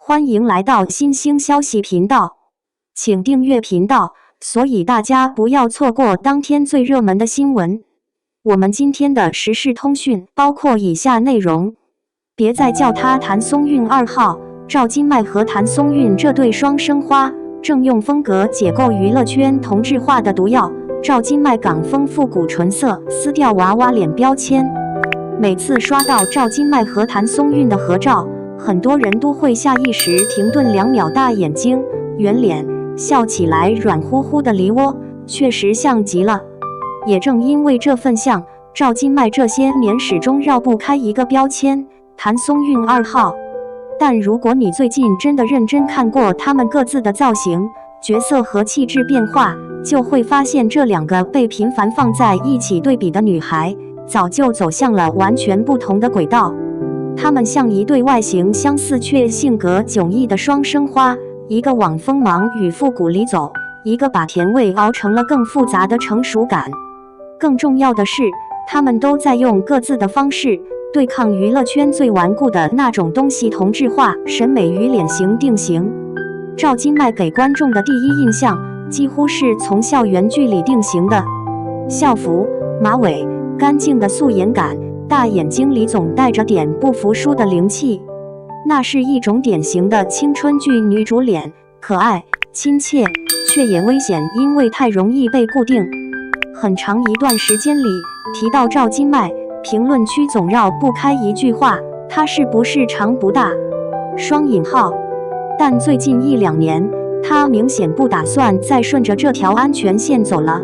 歡迎來到新興消息頻道，請訂閱頻道，所以大家不要錯過當天最熱門的新聞。我們今天的時事通訊包括以下內容：別再叫他譚松韻2號，趙今麥和譚松韻這對雙生花正用風格解構娛樂圈同質化的毒藥。趙今麥港風復古純色撕掉娃娃臉標籤。每次刷到趙今麥和譚松韻的合照，很多人都會下意識停頓2秒，大眼睛、圓臉，笑起來軟乎乎的梨窩，確實像極了。也正因為這份像，趙今麥這些年始終繞不開一個標籤：譚松韻2號。但如果你最近真的認真看過他們各自的造型、角色和氣質變化，就會發現這兩個被頻繁放在一起對比的女孩，早就走向了完全不同的軌道。她們像一對外形相似卻性格迥異的雙生花，一個往鋒芒與復古裡走，一個把甜味熬成了更複雜的成熟感。更重要的是，她們都在用各自的方式對抗娛樂圈最頑固的那種東西——同質化審美與臉型定型。趙今麥給觀眾的第一印象幾乎是從校園劇裡定型的，校服、馬尾、乾淨的素顏感，大眼睛裡總帶着點不服輸的靈氣。那是一種典型的青春劇女主臉，可愛、親切，卻也危險，因為太容易被固定。很長一段時間裡，提到趙今麥，評論區總繞不開一句話：她是不是長不大？雙引號。但最近1-2年，她明顯不打算再順着這條安全線走了。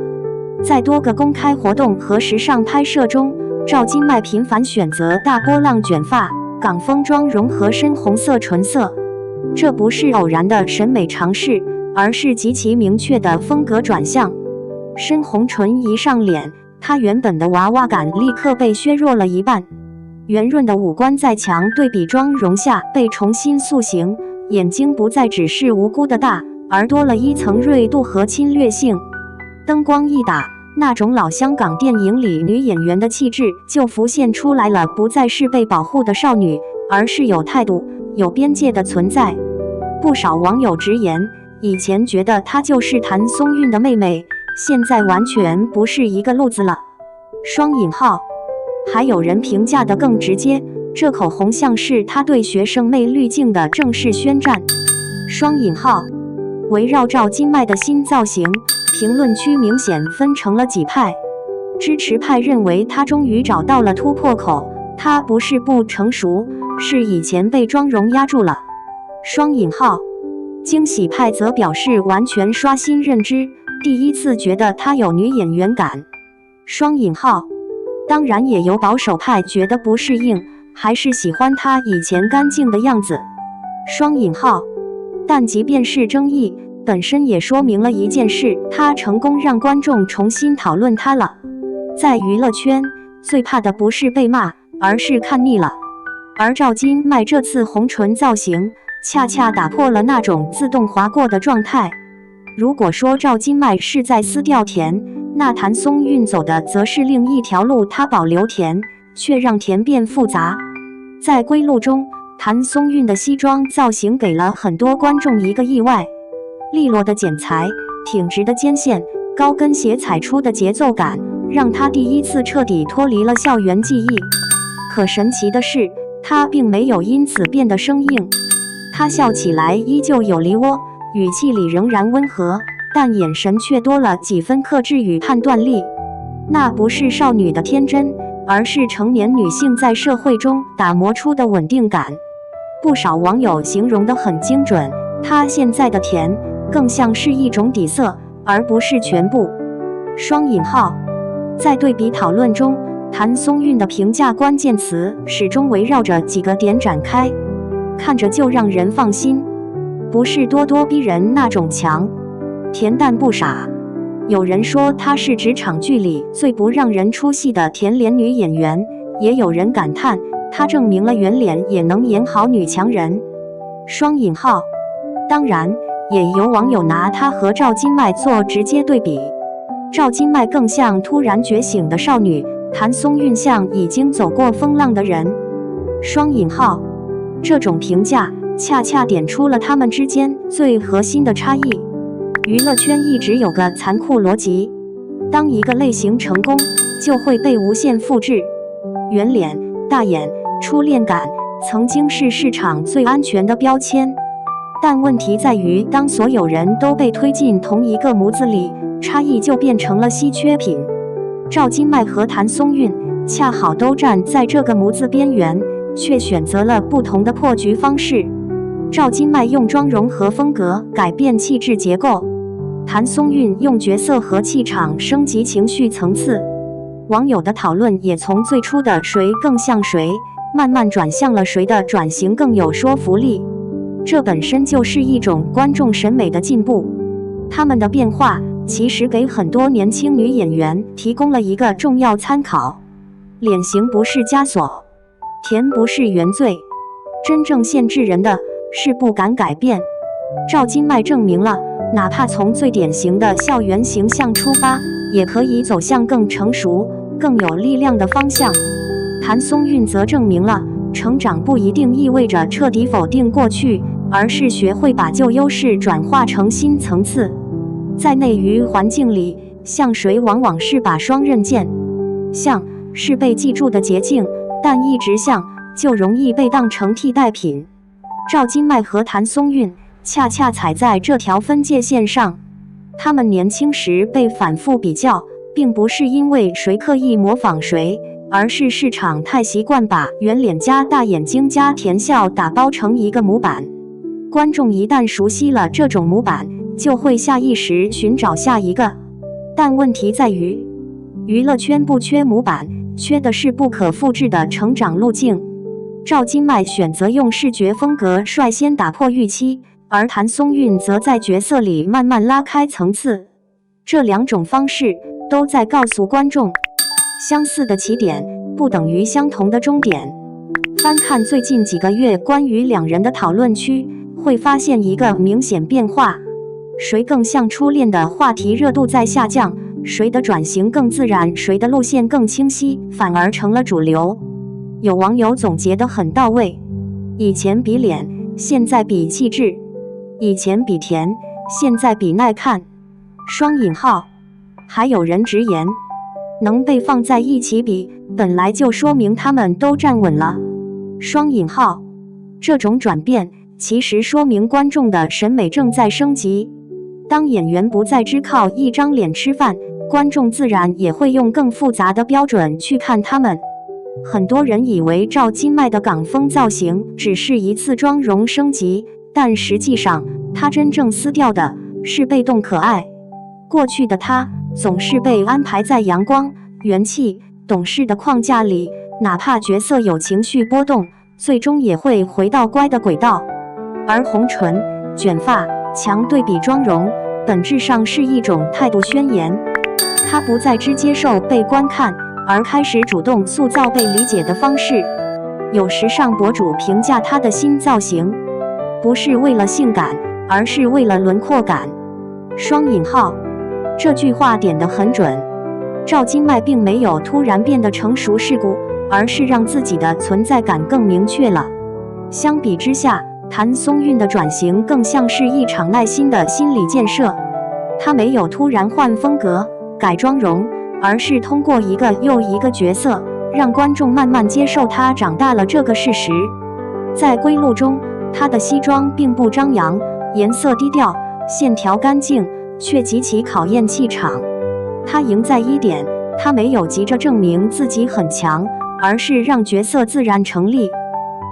在多個公開活動和時尚拍攝中，趙今麥頻繁選擇大波浪捲髮、港風妝容和深紅色唇色。這不是偶然的審美嘗試，而是極其明確的風格轉向。深紅唇一上臉，她原本的娃娃感立刻被削弱了一半。圓潤的五官在強對比妝容下被重新塑形，眼睛不再只是無辜的大，而多了一層銳度和侵略性。燈光一打，那種老香港電影裡女演員的氣質就浮現出來了，不再是被保護的少女，而是有態度、有邊界的存在。不少網友直言，以前覺得她就是譚松韻的妹妹，現在完全不是一個路子了。雙引號。還有人評價得更直接，這口紅像是她對學生妹濾鏡的正式宣戰。雙引號。圍繞趙今麥的新造型，評論區明顯分成了幾派。支持派認為她終於找到了突破口，她不是不成熟，是以前被妝容壓住了。雙引號。驚喜派則表示完全刷新認知，第一次覺得她有女演員感。雙引號。當然也有保守派覺得不適應，還是喜歡她以前乾淨的樣子。雙引號。但即便是爭議本身也說明了一件事，她成功讓觀眾重新討論她了。在娛樂圈，最怕的不是被罵，而是看膩了。而趙今麥這次紅唇造型，恰恰打破了那種自動滑過的狀態。如果說趙今麥是在撕掉甜，那譚松韻走的則是另一條路，她保留甜，卻讓甜變複雜。在歸路中，譚松韻的西裝造型給了很多觀眾一個意外：利落的剪裁、挺直的肩線、高跟鞋踩出的節奏感，讓她第一次徹底脫離了校園記憶。可神奇的是，她並沒有因此變得生硬，她笑起來依舊有梨窩，語氣裡仍然溫和，但眼神卻多了幾分克制與判斷力。那不是少女的天真，而是成年女性在社會中打磨出的穩定感。不少網友形容得很精準，她現在的甜更像是一種底色，而不是全部。雙引號。在對比討論中，譚松韻的評價關鍵詞始終圍繞着幾個點展開，看着就讓人放心，不是咄咄逼人那種強，甜但不傻。有人說她是職場劇裡最不讓人出戲的甜臉女演員，也有人感嘆她證明了圓臉也能演好女強人。雙引號。當然，也有網友拿她和趙今麥做直接對比，趙今麥更像突然覺醒的少女，譚松韻像已經走過風浪的人。雙引號。這種評價恰恰點出了他們之間最核心的差異。娛樂圈一直有個殘酷邏輯，當一個類型成功，就會被無限複製。圓臉、大眼、初戀感曾經是市場最安全的標籤，但問題在於，當所有人都被推進同一個模子裡，差異就變成了稀缺品。趙今麥和譚松韻恰好都站在這個模子邊緣，卻選擇了不同的破局方式。趙今麥用妝容和風格改變氣質結構，譚松韻用角色和氣場升級情緒層次。網友的討論也從最初的誰更像誰，慢慢轉向了誰的轉型更有說服力。這本身就是一種觀眾審美的進步。他們的變化其實給很多年輕女演員提供了一個重要參考。臉型不是枷鎖，甜不是原罪，真正限制人的是不敢改變。趙今麥證明了，哪怕從最典型的校園形象出發，也可以走向更成熟、更有力量的方向。譚松韻則證明了，成長不一定意味着徹底否定過去，而是學會把舊優勢轉化成新層次。在內娛環境裡，像誰往往是把雙刃劍，像是被記住的捷徑，但一直像就容易被當成替代品。趙今麥和譚松韻恰恰踩在這條分界線上。他們年輕時被反覆比較，並不是因為誰刻意模仿誰，而是市場太習慣把圓臉加大眼睛加甜笑打包成一個模板。觀眾一旦熟悉了這種模板，就會下意識尋找下一個。但問題在於，娛樂圈不缺模板，缺的是不可複製的成長路徑。趙今麥選擇用視覺風格率先打破預期，而譚松韻則在角色裡慢慢拉開層次。這兩種方式都在告訴觀眾，相似的起點不等於相同的終點。翻看最近幾個月關於兩人的討論區，會發現一個明顯變化：誰更像初戀的話題熱度在下降，誰的轉型更自然，誰的路線更清晰，反而成了主流。有網友總結得很到位：以前比臉，現在比氣質；以前比甜，現在比耐看。雙引號。還有人直言，能被放在一起比，本來就說明他們都站穩了。雙引號。這種轉變其實說明觀眾的審美正在升級。當演員不再只靠一張臉吃飯，觀眾自然也會用更複雜的標準去看他們。很多人以為趙今麥的港風造型只是一次妝容升級，但實際上她真正撕掉的是被動可愛。過去的她總是被安排在陽光、元氣、懂事的框架裡，哪怕角色有情緒波動，最終也會回到乖的軌道。而紅唇、捲髮、強對比妝容，本質上是一種態度宣言。她不再只接受被觀看，而開始主動塑造被理解的方式。有時尚博主評價她的新造型，不是為了性感，而是為了輪廓感。雙引號。這句話點得很準。趙今麥並沒有突然變得成熟世故，而是讓自己的存在感更明確了。相比之下，譚松韻的轉型更像是一場耐心的心理建設。她沒有突然換風格、改妝容，而是通過一個又一個角色，讓觀眾慢慢接受她長大了這個事實。在歸路中，她的西裝並不張揚，顏色低調，線條乾淨，卻極其考驗氣場。他贏在一點，他沒有急着證明自己很強，而是讓角色自然成立。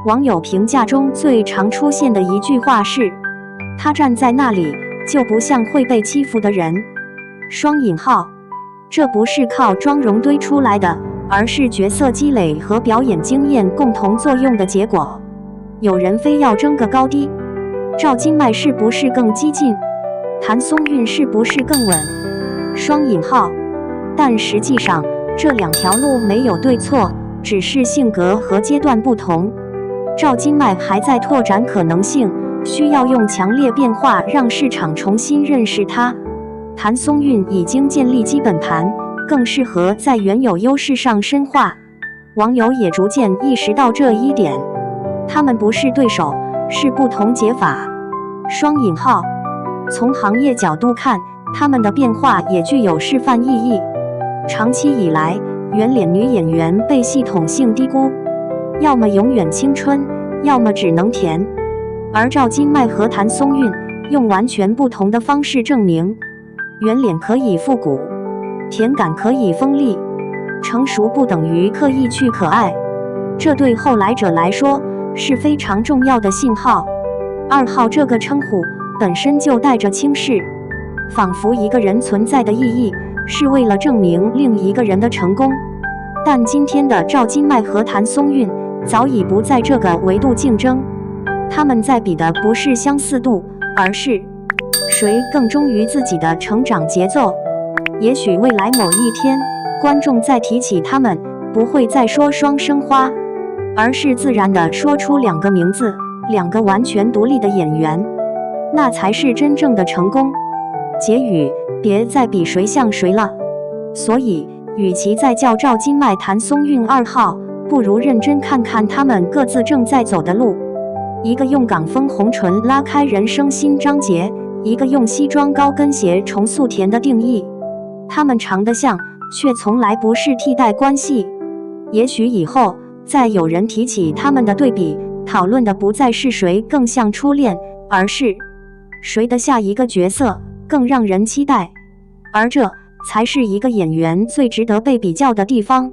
網友評價中最常出現的一句話是：他站在那裡，就不像會被欺負的人。雙引號。這不是靠妝容堆出來的，而是角色積累和表演經驗共同作用的結果。有人非要爭個高低，趙今麥是不是更激進？譚松韻是不是更穩？雙引號。但實際上，這兩條路沒有對錯，只是性格和階段不同。趙今麥還在拓展可能性，需要用強烈變化讓市場重新認識他。譚松韻已經建立基本盤，更適合在原有優勢上深化。網友也逐漸意識到這一點，他們不是對手，是不同解法。雙引號。從行業角度看，他們的變化也具有示範意義。長期以來，圓臉女演員被系統性低估，要麼永遠青春，要麼只能甜。而趙今麥和譚松韻用完全不同的方式證明，圓臉可以復古，甜感可以鋒利，成熟不等於刻意去可愛。這對後來者來說是非常重要的信號。2號這個稱呼本身就帶着輕視，仿佛一個人存在的意義是為了證明另一個人的成功。但今天的趙今麥和譚松韻早已不在這個維度競爭，他們在比的不是相似度，而是誰更忠於自己的成長節奏。也許未來某一天，觀眾再提起他們，不會再說雙生花，而是自然地說出2個名字，2個完全獨立的演員，那才是真正的成功。結語：別再比誰像誰了。所以，與其再叫趙今麥、譚松韻2號，不如認真看看他們各自正在走的路。一個用港風紅唇拉開人生新章節，一個用西裝高跟鞋重塑甜的定義。他們長得像，卻從來不是替代關係。也許以後再有人提起他們的對比，討論的不再是誰更像初戀，而是誰的下一個角色更讓人期待。而這才是一個演員最值得被比較的地方。